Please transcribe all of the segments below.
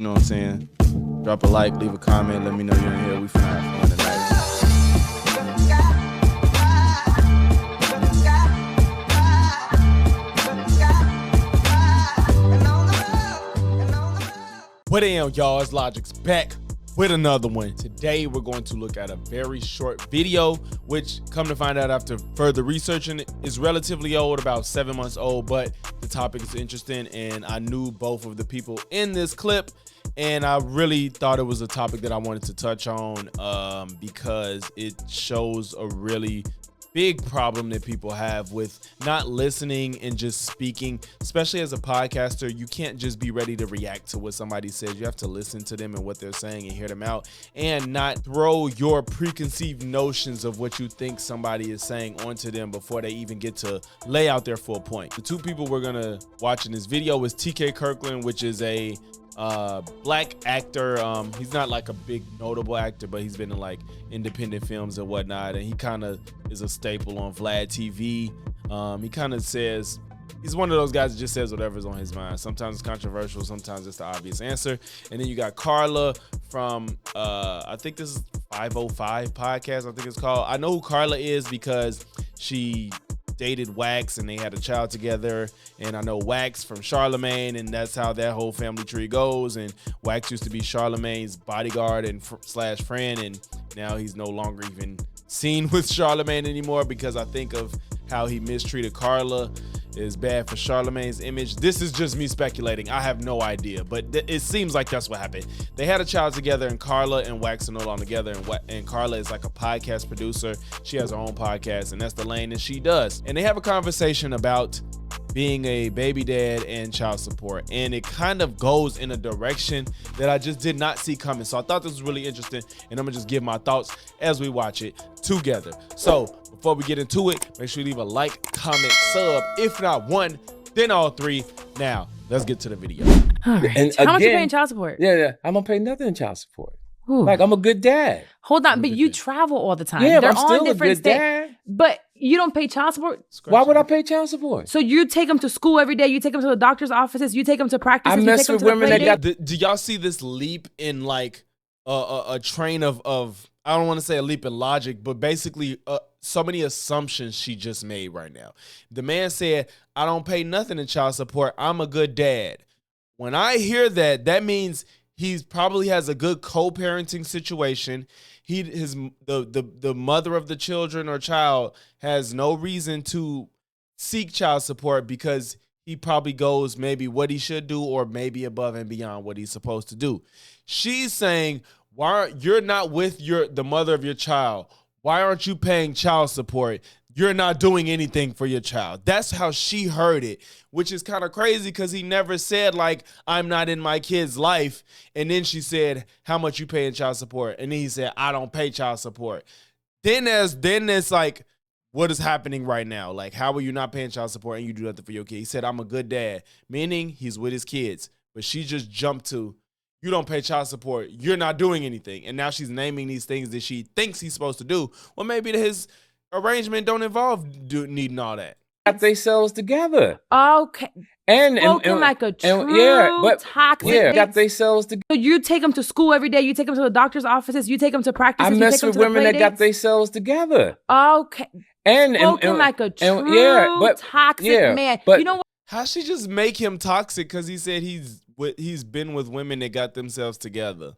You know what I'm saying? Drop a like, leave a comment, let me know you're in here. We finna have fun tonight. What am, y'all? It's Logic's back with another one. Today, we're going to look at a very short video, which, come to find out after further researching, is relatively old, about 7 months old, but the topic is interesting, and I knew both of the people in this clip, and I really thought it was a topic that I wanted to touch on because it shows a really big problem that people have with not listening and just speaking. Especially as a podcaster, you can't just be ready to react to what somebody says. You have to listen to them and what they're saying and hear them out, and not throw your preconceived notions of what you think somebody is saying onto them before they even get to lay out their full point. The two people we're gonna watch in this video is TK Kirkland, which is a black actor. He's not like a big notable actor, but he's been in like independent films and whatnot, and he kind of is a staple on Vlad TV. He kind of says, he's one of those guys that just says whatever's on his mind. Sometimes it's controversial, sometimes it's the obvious answer. And then you got Carla from I think this is 505 podcast, I think it's called. I know who Carla is because she dated Wax and they had a child together, and I know Wax from Charlemagne, and that's how that whole family tree goes. And Wax used to be Charlemagne's bodyguard and slash friend, and now he's no longer even seen with Charlemagne anymore because I think of how he mistreated Carla is bad for Charlemagne's image. This is just me speculating. I have no idea, but it seems like that's what happened. They had a child together, and Carla and Wax are no longer together, and Carla is like a podcast producer. She has her own podcast, and that's the lane that she does. And they have a conversation about being a baby dad and child support, and it kind of goes in a direction that I just did not see coming. So I thought this was really interesting, and I'm gonna just give my thoughts as we watch it together. So before we get into it, make sure you leave a like, comment, sub. If not one, then all three. Now let's get to the video. All right. And How much you again, paying child support? Yeah, I'm gonna pay nothing in child support. Ooh. Like, I'm a good dad. Hold on, but you travel all the time. Yeah, They're but I'm still a good states. dad. But you don't pay child support? Why would I pay child support? So you take them to school every day, you take them to the doctor's offices, you take them to practices, I you mess take them with to the women play that date? Do y'all see this leap in like a train of I don't want to say a leap in logic, but basically so many assumptions she just made right now. The man said, I don't pay nothing in child support. I'm a good dad. When I hear that, that means he probably has a good co-parenting situation. The mother of the children or child has no reason to seek child support because he probably goes maybe what he should do or maybe above and beyond what he's supposed to do. She's saying, you're not with the mother of your child? Why aren't you paying child support? You're not doing anything for your child. That's how she heard it, which is kind of crazy because he never said, like, I'm not in my kid's life. And then she said, how much you pay in child support? And then he said, I don't pay child support. Then there's like, what is happening right now? Like, how are you not paying child support and you do nothing for your kid? He said, I'm a good dad, meaning he's with his kids. But she just jumped to, you don't pay child support, you're not doing anything. And now she's naming these things that she thinks he's supposed to do. Well, maybe his arrangement don't involve needing all that. Got themselves together. Okay. And Like a true toxic. got themselves together. So you take them to school every day, you take them to the doctor's offices, you take them to practices, I you take mess them with to the women play that got dates? themselves together. Okay. And Like a true toxic man. But you know what? How she just make him toxic because he said he's been with women that got themselves together?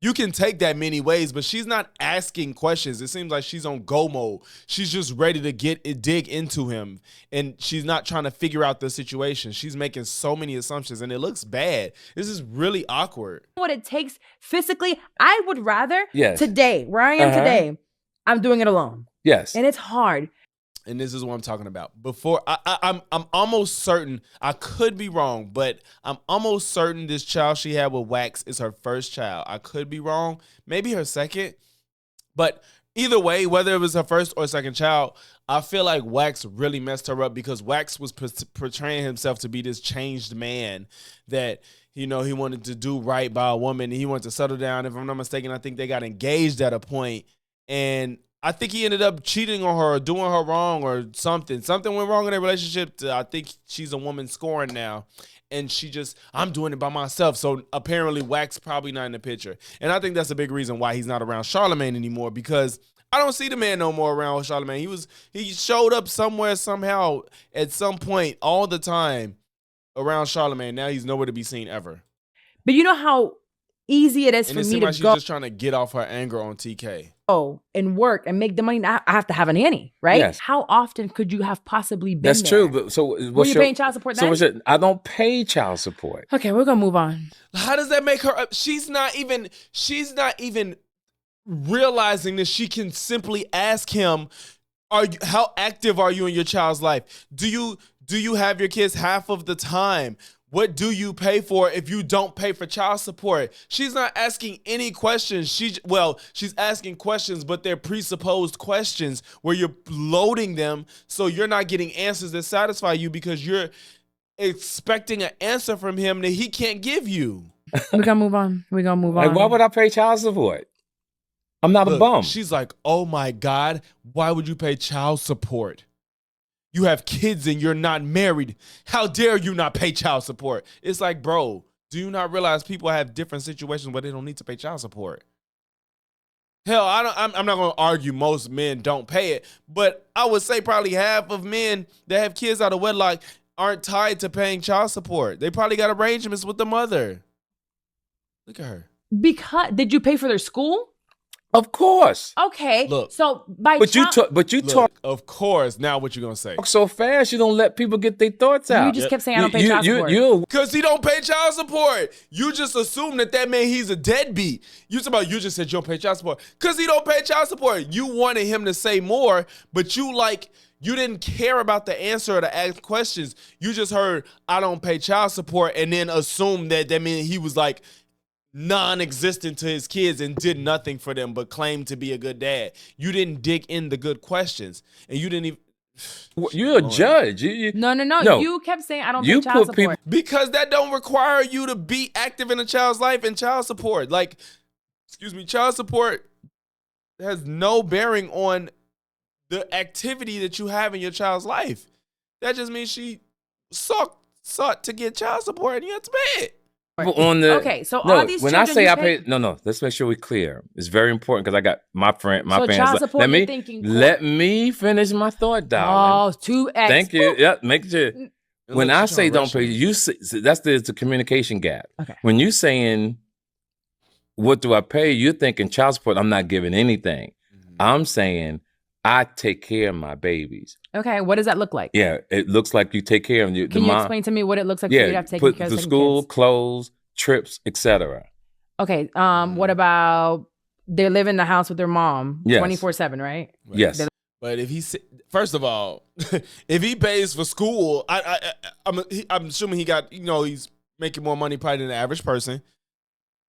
You can take that many ways, but she's not asking questions. It seems like she's on go mode. She's just ready to dig into him, and she's not trying to figure out the situation. She's making so many assumptions, and it looks bad. This is really awkward. What it takes physically, I would rather today, where I am today, I'm doing it alone. Yes. And it's hard. And this is what I'm talking about. Before I'm almost certain, I could be wrong, but I'm almost certain this child she had with Wax is her first child. I could be wrong, maybe her second, but either way, whether it was her first or second child, I feel like Wax really messed her up because Wax was portraying himself to be this changed man that, you know, he wanted to do right by a woman and he wanted to settle down. If I'm not mistaken, I think they got engaged at a point, and I think he ended up cheating on her or doing her wrong or something. Something went wrong in their relationship. I think she's a woman scorned now. and she just, I'm doing it by myself. So apparently Wax probably not in the picture. And I think that's a big reason why he's not around Charlamagne anymore, because I don't see the man no more around Charlamagne. He showed up somewhere, somehow, at some point, all the time around Charlamagne. Now he's nowhere to be seen ever. But you know how easy it is And for it me seems to like she's go just trying to get off her anger on TK. and work and make the money. Now I have to have a nanny, right? Yes. How often could you have possibly been That's there? true. But so Were you paying child support then? So I don't pay child support. Okay, we're gonna move on. How does that make her? She's not even realizing that she can simply ask him, how active are you in your child's life? Do you have your kids half of the time? What do you pay for if you don't pay for child support? She's not asking any questions. She's asking questions, but they're presupposed questions where you're loading them so you're not getting answers that satisfy you because you're expecting an answer from him that he can't give you. We're gonna move on. Like, why would I pay child support? I'm not a bum. She's like, oh my God, why would you pay child support? You have kids and you're not married. How dare you not pay child support? It's like, bro, do you not realize people have different situations where they don't need to pay child support? Hell, I'm not going to argue most men don't pay it, but I would say probably half of men that have kids out of wedlock aren't tied to paying child support. They probably got arrangements with the mother. Look at her. Because did you pay for their school? Of course. Okay. Look, so by you talk of course. Now what you gonna say? So fast, you don't let people get their thoughts out. You just kept saying I don't pay child support. Because he don't pay child support. You just assume that meant he's a deadbeat. You just said you don't pay child support. Because he don't pay child support. You wanted him to say more, but you didn't care about the answer or the asked questions. You just heard, I don't pay child support, and then assumed that meant he was like non-existent to his kids and did nothing for them but claimed to be a good dad. You didn't dig in the good questions, and you didn't even. You're a judge. No. You kept saying I don't pay child support. Because that don't require you to be active in a child's life and child support. Child support has no bearing on the activity that you have in your child's life. That just means she sought to get child support and you have to pay it. Okay, so all these when I say I pay, let's make sure we're clear. It's very important because I got my fans. Child support, let me finish my thought, darling. Oh, 2X. Thank you. Yeah, make sure. When I say don't pay, you say, that's the communication gap. Okay. When you saying, what do I pay? You're thinking child support. I'm not giving anything. Mm-hmm. I'm saying I take care of my babies. Okay, what does that look like? Yeah, it looks like you take care of them. Can you explain to me what it looks like for you to have to take care of the school, kids? clothes, trips, etc. Okay, what about they live in the house with their mom 24/7, right? Yes. But first of all, if he pays for school, I'm assuming he got, he's making more money probably than the average person.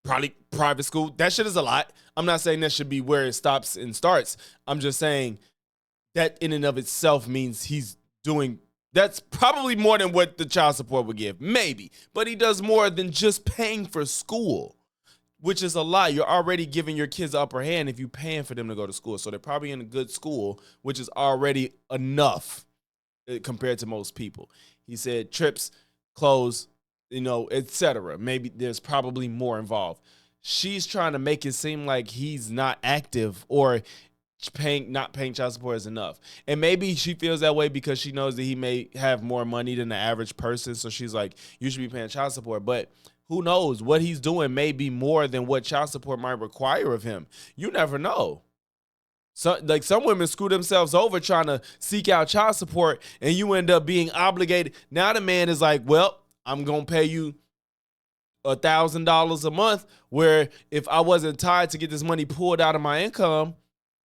Probably private school. That shit is a lot. I'm not saying that should be where it stops and starts. I'm just saying that in and of itself means that's probably more than what the child support would give. Maybe. But he does more than just paying for school, which is a lot. You're already giving your kids the upper hand if you're paying for them to go to school. So they're probably in a good school, which is already enough compared to most people. He said trips, clothes, etc. Maybe there's probably more involved. She's trying to make it seem like he's not active or not paying child support is enough. And maybe she feels that way because she knows that he may have more money than the average person. So she's like, you should be paying child support. But who knows? What he's doing may be more than what child support might require of him. You never know. So, some women screw themselves over trying to seek out child support, and you end up being obligated. Now the man is like, well, I'm going to pay you $1,000 a month, where if I wasn't tied to get this money pulled out of my income,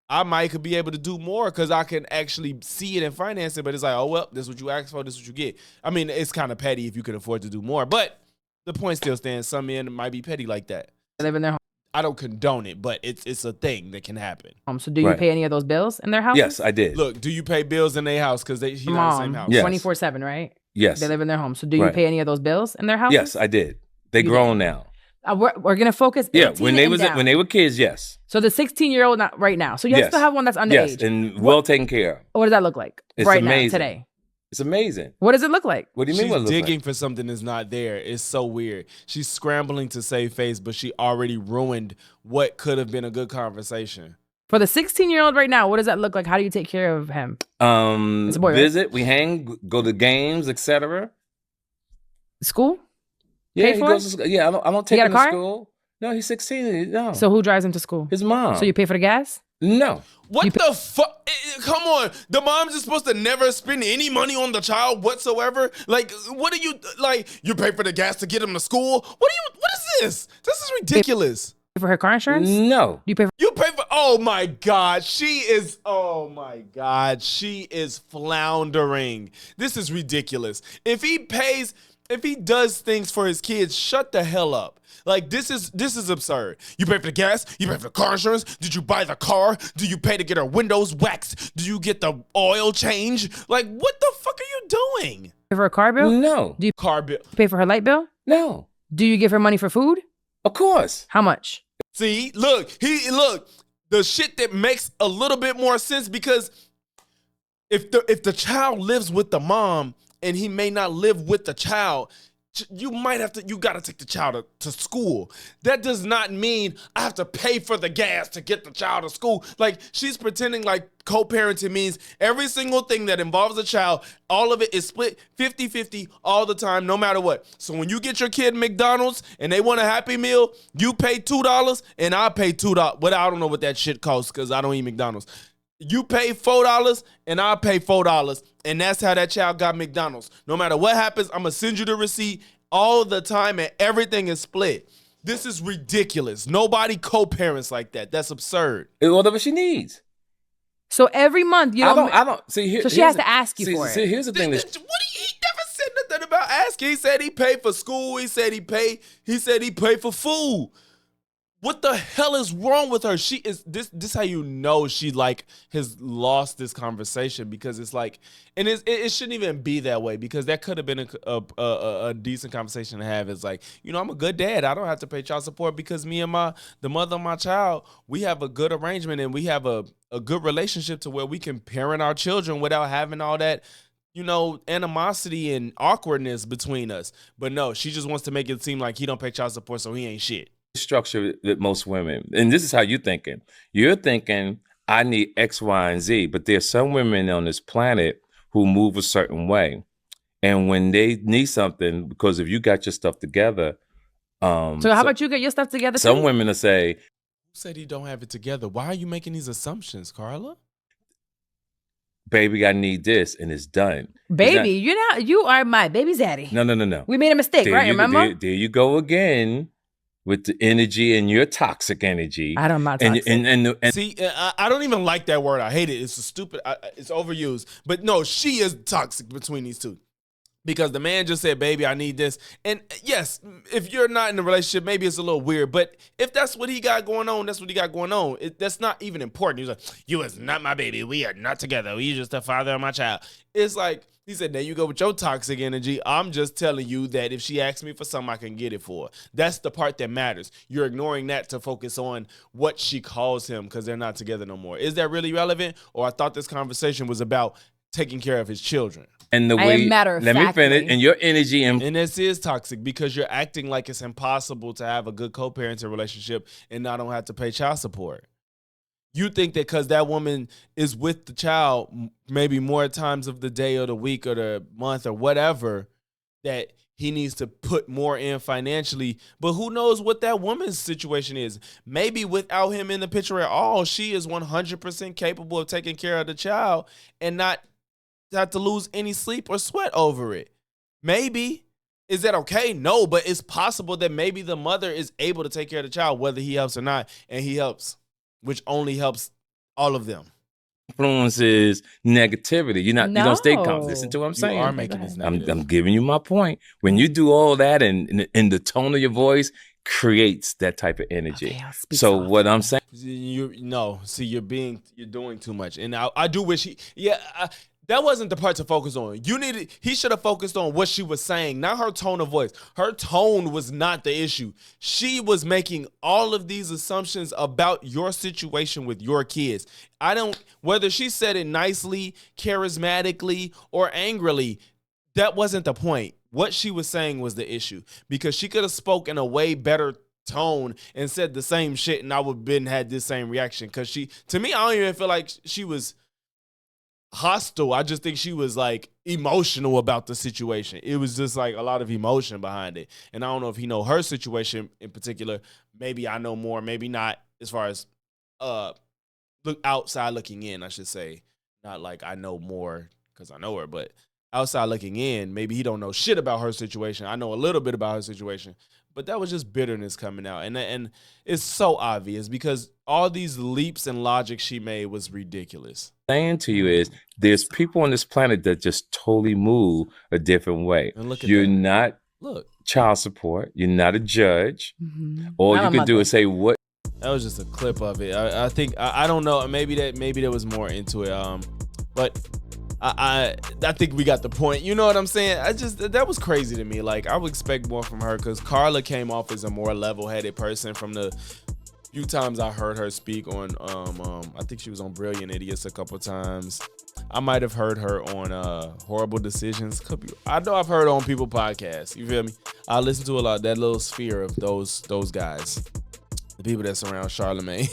I could be able to do more because I can actually see it and finance it. But it's like, oh, well, this is what you asked for, this is what you get. I mean, it's kind of petty if you can afford to do more. But the point still stands. Some men might be petty like that. They live in their home. I don't condone it, but it's a thing that can happen. So do you pay any of those bills in their house? Yes, I did. Look, do you pay bills in their house? Because he's not in the same house. Yes. 24/7, right? Yes. They live in their home. So do you pay any of those bills in their house? Yes, I did. They grown now. We're gonna focus. Yeah, when they were kids, yes. So the 16-year-old right now. So you still have one that's underage. Yes, and well taken care of. What does that look like It's right amazing. now today? It's amazing. What does it look like? What do you mean? What it She's look digging like? for something that's not there. It's so weird. She's scrambling to save face, but she already ruined what could have been a good conversation. For the 16-year-old right now, what does that look like? How do you take care of him? It's a boy, right? Visit, we hang, go to games, etc. School? Yeah, Paid he for? goes to school. Yeah, I don't take got a him to car? school. No, he's 16. No. So who drives him to school? His mom. So you pay for the gas? No. What the fuck? Come on. The mom's just supposed to never spend any money on the child whatsoever. Like, what are you, like, you pay for the gas to get him to school? What is this? This is ridiculous. Pay for her car insurance? No. Do you pay for You pay for, oh my God. She is floundering. This is ridiculous. If he does things for his kids, shut the hell up. Like, this is absurd. You pay for the gas? You pay for the car insurance? Did you buy the car? Do you pay to get her windows waxed? Do you get the oil change? Like, what the fuck are you doing? for a car bill? No. Do you Car bill. pay for her light bill? No. Do you give her money for food? Of course. How much? See, look, the shit that makes a little bit more sense, because if the child lives with the mom and he may not live with the child, you gotta take the child to school. That does not mean I have to pay for the gas to get the child to school. Like, she's pretending like co-parenting means every single thing that involves a child, all of it is split 50-50 all the time, no matter what. So when you get your kid McDonald's and they want a Happy Meal, you pay $2 and I pay $2. But I don't know what that shit costs because I don't eat McDonald's. You pay $4 and I pay $4, and that's how that child got McDonald's. No matter what happens, I'm gonna send you the receipt all the time, and everything is split. This is ridiculous. Nobody co-parents like that. That's absurd. Whatever she needs. So every month, you don't. I don't see. So she has to ask you for it. See, here's the thing. He never said nothing about asking. He said he paid for school. He said he paid for food. What the hell is wrong with her? She is this how you know she like has lost this conversation, because it's like, and it shouldn't even be that way, because that could have been a decent conversation to have. It's like, I'm a good dad. I don't have to pay child support because me and the mother of my child, we have a good arrangement and we have a good relationship to where we can parent our children without having all that, animosity and awkwardness between us. But no, she just wants to make it seem like he don't pay child support, so he ain't shit. Structure with most women, and this is how you're thinking. You're thinking, I need X, Y, and Z, but there's some women on this planet who move a certain way, and when they need something, because if you got your stuff together, so how about you get your stuff together? Some too? women will say, Who said he don't have it together? Why are you making these assumptions, Carla? baby, I need this, and it's done. Baby, you are my baby daddy. No. We made a mistake, right? Remember? There you go again with the energy, and your toxic energy. I'm not toxic. And See, I don't even like that word. I hate it. It's it's overused. But no, she is toxic between these two. Because the man just said, baby, I need this. And yes, if you're not in a relationship, maybe it's a little weird. But if that's what he got going on, that's what he got going on. That's not even important. He's like, you is not my baby. We are not together. You're just the father of my child. It's like, he said, there you go with your toxic energy. I'm just telling you that if she asks me for something, I can get it for her. That's the part that matters. You're ignoring that to focus on what she calls him because they're not together no more. Is that really relevant? Or I thought this conversation was about taking care of his children. And the way, let me finish, and your energy. And this is toxic because you're acting like it's impossible to have a good co-parenting relationship and not don't have to pay child support. You think that because that woman is with the child maybe more times of the day or the week or the month or whatever, that he needs to put more in financially. But who knows what that woman's situation is? Maybe without him in the picture at all, she is 100% capable of taking care of the child and not have to lose any sleep or sweat over it. Maybe. Is that okay? No, but it's possible that maybe the mother is able to take care of the child, whether he helps or not, and he helps, which only helps all of them. Influences negativity. You don't stay calm. Listen to what I'm saying. You are making this negative. I'm giving you my point. When you do all that, and the tone of your voice creates that type of energy. Okay, so what I'm saying, you're doing too much, and I do wish That wasn't the part to focus on. He should have focused on what she was saying, not her tone of voice. Her tone was not the issue. She was making all of these assumptions about your situation with your kids. Whether she said it nicely, charismatically, or angrily, that wasn't the point. What she was saying was the issue, because she could have spoke in a way better tone and said the same shit, and I would have had this same reaction. Because to me, I don't even feel like she was hostile. I just think she was like emotional about the situation. It was just like a lot of emotion behind it. And I don't know if he know her situation in particular. Maybe I know more, maybe not, as far as outside looking in, I should say. Not like I know more because I know her, but outside looking in, maybe he don't know shit about her situation. I know a little bit about her situation. But that was just bitterness coming out. And it's so obvious because all these leaps and logic she made was ridiculous. Saying to you is there's people on this planet that just totally move a different way. And look at You're that. not child support. You're not a judge. All you can do is say what. That was just a clip of it. I think I don't know. Maybe there was more into it. But I think we got the point. You know what I'm saying? That was crazy to me. Like, I would expect more from her because Carla came off as a more level-headed person from the few times I heard her speak on. I think she was on Brilliant Idiots a couple times. I might have heard her on Horrible Decisions. I know I've heard her on People Podcasts. You feel me? I listen to a lot. That little sphere of those guys. The people that surround Charlemagne.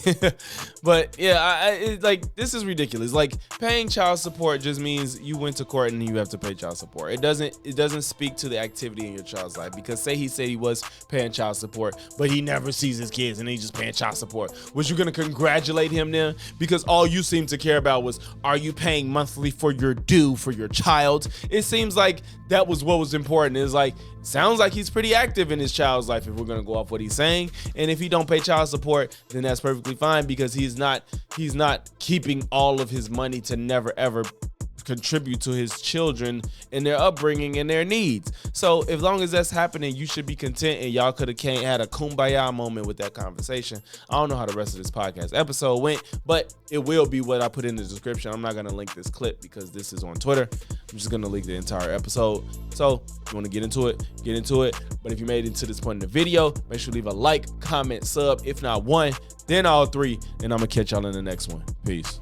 But yeah, like, this is ridiculous. Like, paying child support just means you went to court and you have to pay child support. It doesn't speak to the activity in your child's life, because say he said he was paying child support, but he never sees his kids and he's just paying child support. Was you gonna congratulate him then? Because all you seem to care about was, are you paying monthly for your due for your child? It seems like that was what was important. It's like, sounds like he's pretty active in his child's life if we're gonna go off what he's saying. And if he don't pay child support, then that's perfectly fine, because he's not keeping all of his money to never ever contribute to his children and their upbringing and their needs. So as long as that's happening, you should be content, and y'all could have had a kumbaya moment with that conversation. I don't know how the rest of this podcast episode went, but it will be what I put in the description. I'm not going to link this clip because this is on Twitter. I'm just going to link the entire episode. So if you want to get into it, get into it. But if you made it to this point in the video, make sure to leave a like, comment, sub, if not one, then all three, and I'm going to catch y'all in the next one. Peace.